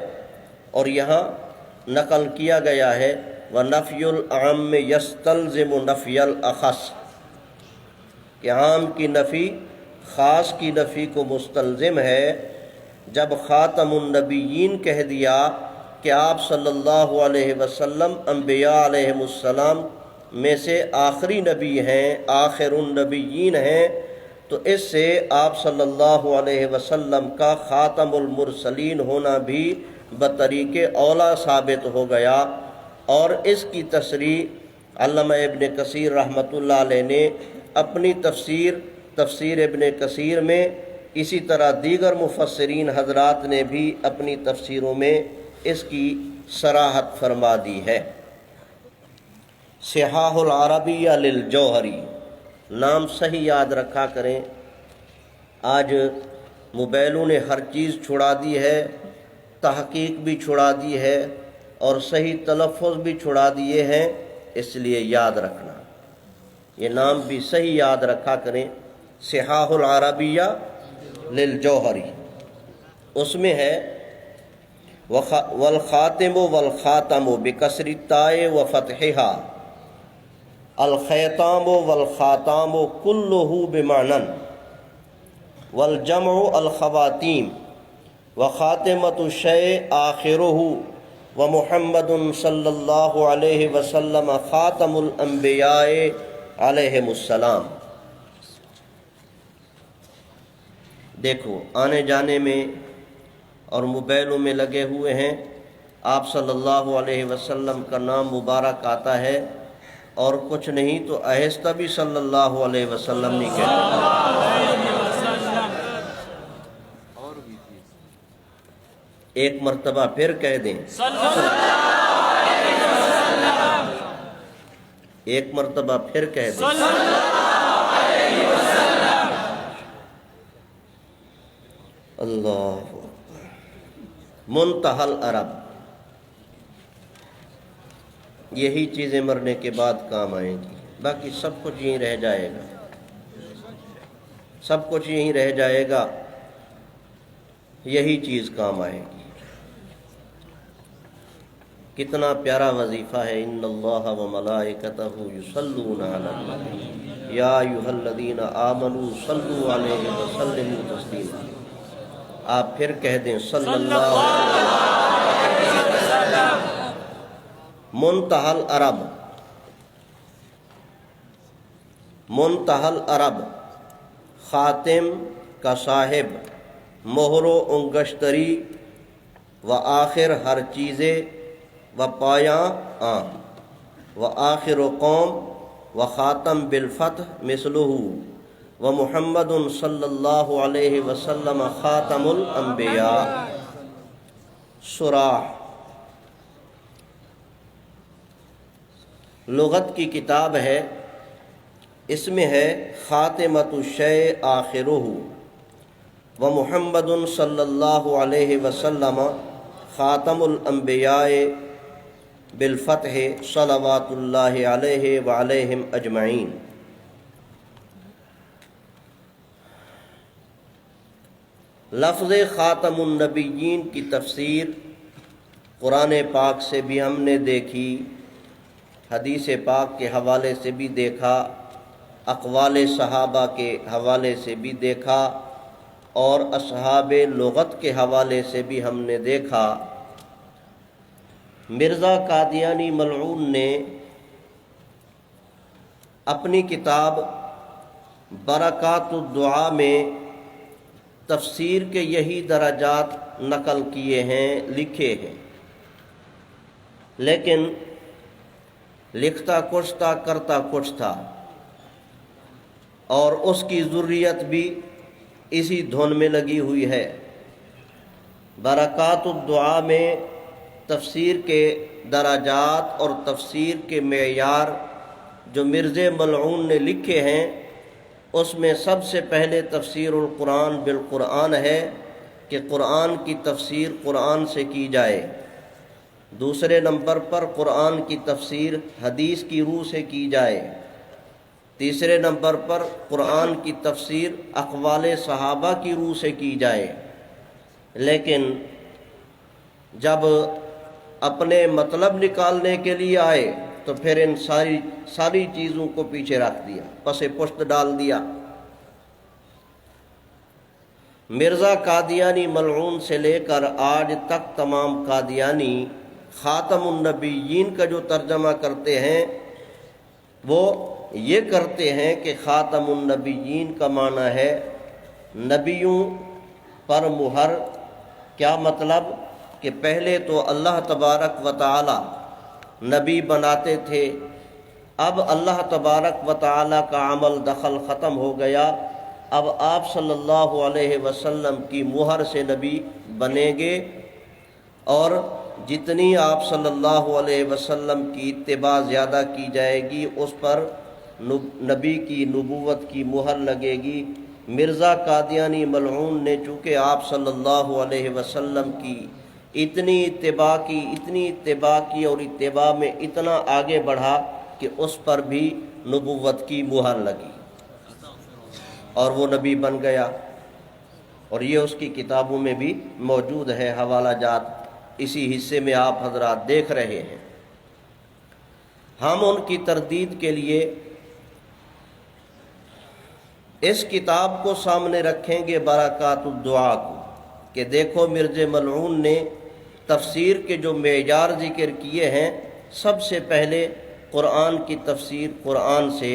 اور یہاں نقل کیا گیا ہے وَنَفْيُ الْعَامِّ يَسْتَلْزِمُ نَفْيَ الْأَخَصِّ کہ عام کی نفی خاص کی نفی کو مستلزم ہے۔ جب خاتم النبیین کہہ دیا کہ آپ صلی اللہ علیہ وسلم انبیاء علیہم السلام میں سے آخری نبی ہیں، آخر النبیین ہیں، تو اس سے آپ صلی اللہ علیہ وسلم کا خاتم المرسلین ہونا بھی بطریق اولا ثابت ہو گیا۔ اور اس کی تصریح علامہ ابن کثیر رحمۃ اللہ علیہ نے اپنی تفسیر ابن کثیر میں، اسی طرح دیگر مفسرین حضرات نے بھی اپنی تفسیروں میں اس کی صراحت فرما دی ہے۔ صحاح العربیہ للجوہری، نام صحیح یاد رکھا کریں۔ آج موبائلوں نے ہر چیز چھڑا دی ہے، تحقیق بھی چھڑا دی ہے اور صحیح تلفظ بھی چھڑا دیے ہیں، اس لیے یاد رکھنا، یہ نام بھی صحیح یاد رکھا کریں۔ صحاح العربیہ للجوہری، اس میں ہے والخاتم والخاتم بکسر التاء وفتحها، الخیتام والخاتام کلہ بمعنن، والجمع الخواتیم، وخاتمۃ الشیء آخرہ، ومحمد صلی اللہ علیہ وسلم خاتم الانبیاء علیہم السلام۔ دیکھو آنے جانے میں اور موبائلوں میں لگے ہوئے ہیں، آپ صلی اللہ علیہ وسلم کا نام مبارک آتا ہے اور کچھ نہیں تو آہستہ بھی صلی اللہ علیہ وسلم نہیں کہتے۔ ایک مرتبہ پھر کہہ دیں، ایک مرتبہ پھر کہہ دیں، اللہ اکبر۔ منتہی العرب، یہی چیزیں مرنے کے بعد کام آئیں گی، باقی سب کچھ یہیں رہ جائے گا، سب کچھ یہیں رہ جائے گا، یہی چیز کام آئے گی۔ کتنا پیارا وظیفہ ہے، ان اللہ و ملائکتہ یصلون علی النبی یا ایھا الذین آمنوا صلوا علیہ وسلموا تسلیما۔ آپ پھر کہہ دیں صلی اللہ علیہ وسلم۔ منتہی العرب، منتہی العرب، خاتم کا صاحب، مہر و انگشتری، و آخر ہر چیزے، و پایاں و آخر و قوم، و خاتم بالفتح مثلہ، و محمد صلی اللہ علیہ وسلم خاتم الانبیاء۔ سراح لغت کی کتاب ہے، اس میں ہے خاتمۃ الشیء آخرہ، و محمد صلی اللہ علیہ وسلم خاتم الانبیاء بالفتح صلوات اللہ علیہ وعلیہم اجمعین۔ لفظ خاتم النبیین کی تفسیر قرآن پاک سے بھی ہم نے دیکھی، حدیث پاک کے حوالے سے بھی دیکھا، اقوال صحابہ کے حوالے سے بھی دیکھا، اور اصحاب لغت کے حوالے سے بھی ہم نے دیکھا۔ مرزا قادیانی ملعون نے اپنی کتاب برکات الدعا میں تفسیر کے یہی درجات نقل کیے ہیں، لکھے ہیں، لیکن لکھتا کچھ تھا کرتا کچھ تھا، اور اس کی ذریت بھی اسی دھن میں لگی ہوئی ہے۔ برکات الدعا میں تفسیر کے درجات اور تفسیر کے معیار جو مرزا ملعون نے لکھے ہیں، اس میں سب سے پہلے تفسیر القرآن بالقرآن ہے کہ قرآن کی تفسیر قرآن سے کی جائے، دوسرے نمبر پر قرآن کی تفسیر حدیث کی روح سے کی جائے، تیسرے نمبر پر قرآن کی تفسیر اقوال صحابہ کی روح سے کی جائے۔ لیکن جب اپنے مطلب نکالنے کے لیے آئے تو پھر ان ساری چیزوں کو پیچھے رکھ دیا، پس پشت ڈال دیا۔ مرزا قادیانی ملعون سے لے کر آج تک تمام قادیانی خاتم النبیین کا جو ترجمہ کرتے ہیں وہ یہ کرتے ہیں کہ خاتم النبیین کا معنی ہے نبیوں پر مہر۔ کیا مطلب؟ کہ پہلے تو اللہ تبارک و تعالی نبی بناتے تھے، اب اللہ تبارک و تعالی کا عمل دخل ختم ہو گیا، اب آپ صلی اللہ علیہ وسلم کی مہر سے نبی بنیں گے، اور جتنی آپ صلی اللہ علیہ وسلم کی اتباع زیادہ کی جائے گی اس پر نبی کی نبوت کی مہر لگے گی۔ مرزا قادیانی ملعون نے چونکہ آپ صلی اللہ علیہ وسلم کی اتنی اتباع کی اور اتباع میں اتنا آگے بڑھا کہ اس پر بھی نبوت کی مہر لگی اور وہ نبی بن گیا، اور یہ اس کی کتابوں میں بھی موجود ہے، حوالہ جات اسی حصے میں آپ حضرات دیکھ رہے ہیں۔ ہم ان کی تردید کے لیے اس کتاب کو سامنے رکھیں گے، برکات الدعا کو، کہ دیکھو مرزا ملعون نے تفسیر کے جو معیار ذکر کیے ہیں، سب سے پہلے قرآن کی تفسیر قرآن سے،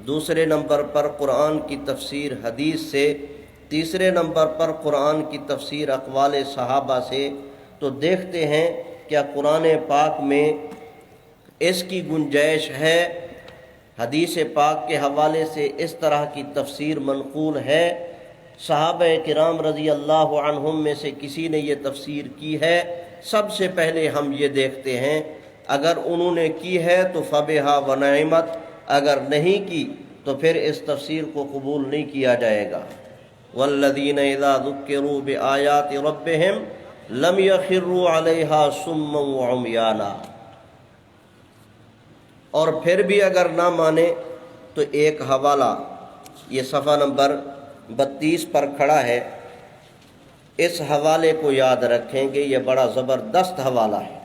دوسرے نمبر پر قرآن کی تفسیر حدیث سے، تیسرے نمبر پر قرآن کی تفسیر اقوال صحابہ سے۔ تو دیکھتے ہیں کیا قرآن پاک میں اس کی گنجائش ہے، حدیث پاک کے حوالے سے اس طرح کی تفسیر منقول ہے، صحابہ کرام رضی اللہ عنہم میں سے کسی نے یہ تفسیر کی ہے؟ سب سے پہلے ہم یہ دیکھتے ہیں، اگر انہوں نے کی ہے تو فبہا و نعمت، اگر نہیں کی تو پھر اس تفسیر کو قبول نہیں کیا جائے گا۔ والذین اذا ذکروا بآیات ربہم لم یخروا علیہا صما وعمیانا، اور پھر بھی اگر نہ مانے تو ایک حوالہ یہ صفحہ نمبر 32 پر کھڑا ہے، اس حوالے کو یاد رکھیں گے، یہ بڑا زبردست حوالہ ہے،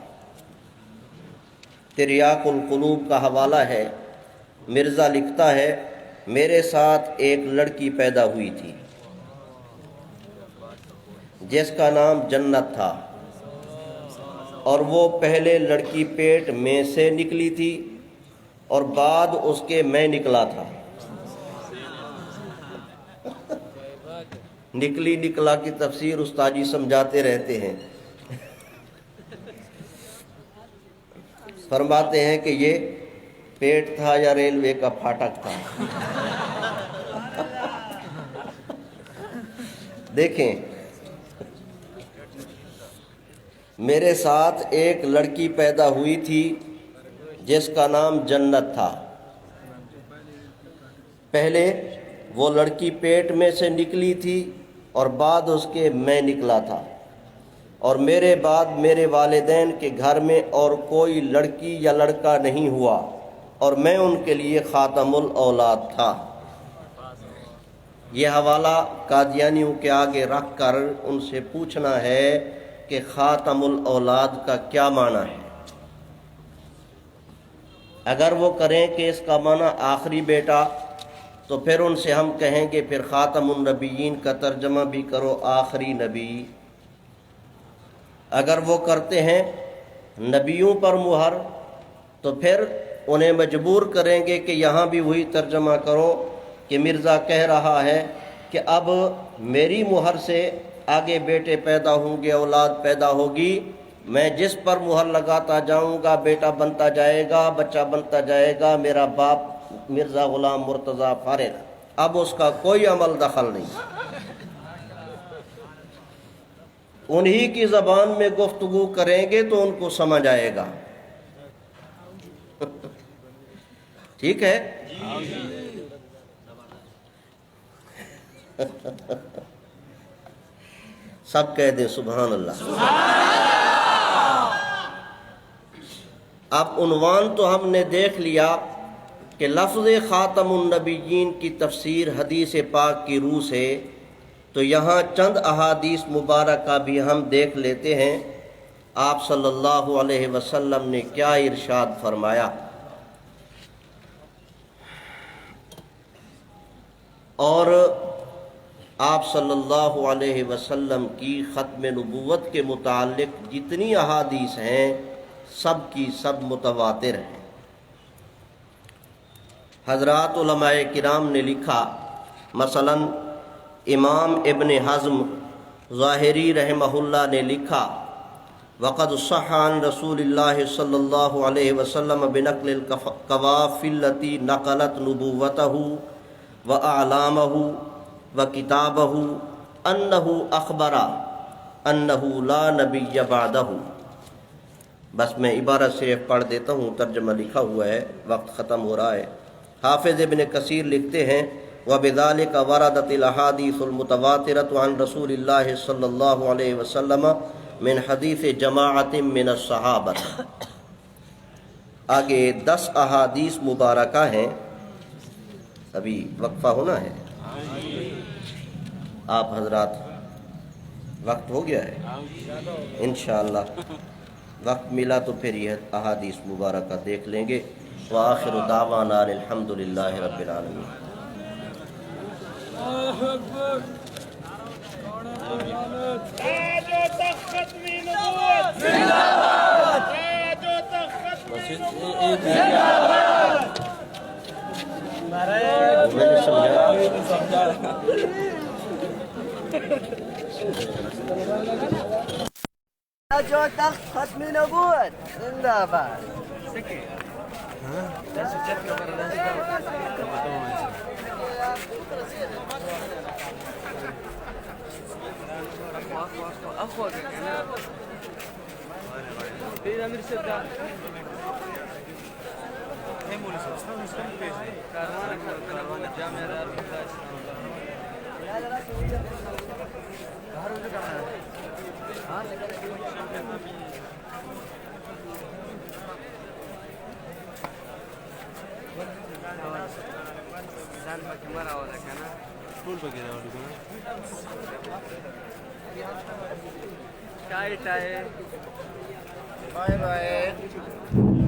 تریاق القلوب کا حوالہ ہے۔ مرزا لکھتا ہے، میرے ساتھ ایک لڑکی پیدا ہوئی تھی جس کا نام جنت تھا، اور وہ پہلے لڑکی پیٹ میں سے نکلی تھی اور بعد اس کے میں نکلا تھا۔ نکلا کی تفسیر استاد جی سمجھاتے رہتے ہیں، فرماتے ہیں کہ یہ پیٹ تھا یا ریلوے کا پھاٹک تھا۔ دیکھیں، میرے ساتھ ایک لڑکی پیدا ہوئی تھی جس کا نام جنت تھا، پہلے وہ لڑکی پیٹ میں سے نکلی تھی اور بعد اس کے میں نکلا تھا، اور میرے بعد میرے والدین کے گھر میں اور کوئی لڑکی یا لڑکا نہیں ہوا، اور میں ان کے لیے خاتم الاولاد تھا۔ یہ حوالہ قادیانیوں کے آگے رکھ کر ان سے پوچھنا ہے کہ خاتم الاولاد کا کیا معنی ہے۔ اگر وہ کریں کہ اس کا معنی آخری بیٹا، تو پھر ان سے ہم کہیں گے پھر خاتم النبیین کا ترجمہ بھی کرو آخری نبی۔ اگر وہ کرتے ہیں نبیوں پر مہر، تو پھر انہیں مجبور کریں گے کہ یہاں بھی وہی ترجمہ کرو کہ مرزا کہہ رہا ہے کہ اب میری مہر سے آگے بیٹے پیدا ہوں گے، اولاد پیدا ہوگی، میں جس پر مہر لگاتا جاؤں گا بیٹا بنتا جائے گا، بچہ بنتا جائے گا، میرا باپ مرزا غلام مرتضیٰ فارغ، اب اس کا کوئی عمل دخل نہیں۔ انہی کی زبان میں گفتگو کریں گے تو ان کو سمجھ آئے گا۔ ٹھیک ہے؟ سب کہہ دیں سبحان اللہ۔ اب عنوان تو ہم نے دیکھ لیا کہ لفظ خاتم النبیین کی تفسیر حدیث پاک کی روح سے، تو یہاں چند احادیث مبارکہ بھی ہم دیکھ لیتے ہیں۔ آپ صلی اللہ علیہ وسلم نے کیا ارشاد فرمایا، اور آپ صلی اللہ علیہ وسلم کی ختم نبوت کے متعلق جتنی احادیث ہیں سب کی سب متواتر ہیں۔ حضرات علماء کرام نے لکھا، مثلا امام ابن حزم ظاہری رحمہ اللہ نے لکھا، وقد صح عن رسول اللہ صلی اللہ علیہ وسلم بنقل القواف التي نقلت نبوته وأعلامه وكتابه أنه أخبر أنه لا نبي بعده۔ بس میں عبارت صرف پڑھ دیتا ہوں، ترجمہ لکھا ہوا ہے، وقت ختم ہو رہا ہے۔ حافظ ابن کثیر لکھتے ہیں، وبذالک وردت الاحادیث المتواترۃ عن رسول اللہ صلی اللہ علیہ وسلم من حدیث جماعت من الصحابہ۔ آگے 10 احادیث مبارکہ ہیں، ابھی وقفہ ہونا ہے آپ حضرات، وقت ہو گیا ہے، انشاءاللہ وقت ملا تو پھر یہ احادیث مبارکہ دیکھ لیں گے۔ وآخر دعوانا الحمدللہ رب العالمین۔ میں نے جو تخت ختم نبوت زندہ باد۔ Bye bye.